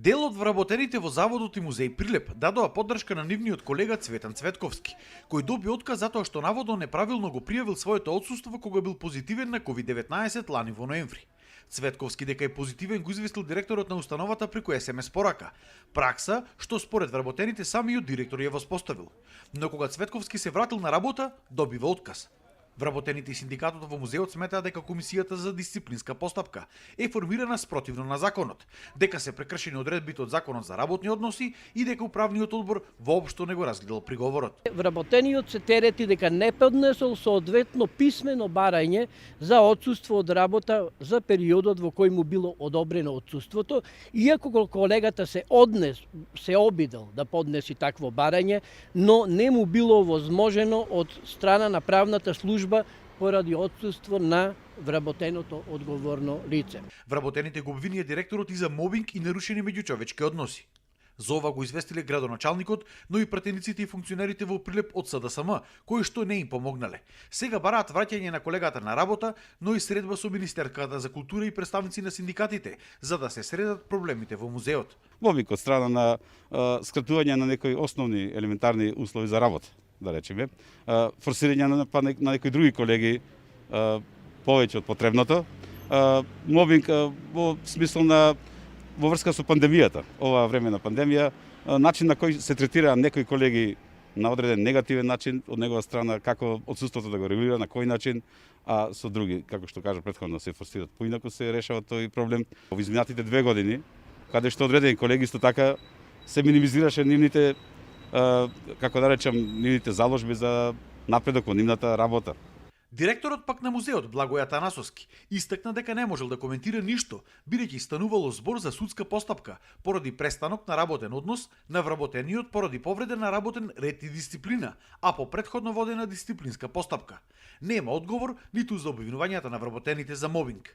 Дел од вработените во заводот и музеј Прилеп дадоа поддршка на нивниот колега Цветан Цветковски, кој доби отказ затоа што наводно неправилно го пријавил своето отсуство кога бил позитивен на COVID-19 лани во ноември. Цветковски дека е позитивен го известил директорот на установата преку СМС порака. Пракса што според вработените самиот директор ја воспоставил. Но кога Цветковски се вратил на работа, добива отказ. Вработените и синдикатот во музеот сметаа дека комисијата за дисциплинска постапка е формирана спротивно на законот, дека се прекршени одредбите од законот за работни односи и дека управниот одбор воопшто не го разгледал приговорот. Вработениот се терети дека не поднесол соодветно писмено барање за отсуство од работа за периодот во кој му било одобрено отсуството, иако колегата се обидел да поднеси такво барање, но не му било возможено од страна на правната служба поради отсуство на вработеното одговорно лице. Вработените го обвинија директорот и за мобинг и нарушени меѓучовечки односи. За ова го известиле градоначалникот, но и пратениците и функционерите во Прилеп од СДСМ, кои што не им помогнале. Сега бараат враќање на колегата на работа, но и средба со Министерката за култура и представници на синдикатите, за да се средат проблемите во музеот. Мобинг од страна на скратување на некои основни елементарни услови за работа, да речеме, форсирање на некои други колеги повеќе од потребното, мобинг во смисол на во врска со пандемијата, оваа време на пандемија, начин на кој се третира некои колеги на одреден негативен начин од негова страна, како отсуството да го регулира, на кој начин, а со други, како што кажа претходно, се форсират поинаку се решава тој проблем. Во изминатите 2 години, каде што одредени колеги исто така се минимизираше нивните, како да речам, нивните заложби за напредок во нивната работа. Директорот пак на музеот Благој Атанасовски истакна дека не можел да коментира ништо, бидејќи станувало збор за судска постапка поради престанок на работен однос на вработениот поради повреда на работен ред и дисциплина, а по претходно водена дисциплинска постапка. Нема одговор ниту за обвинувањата на вработените за мобинг.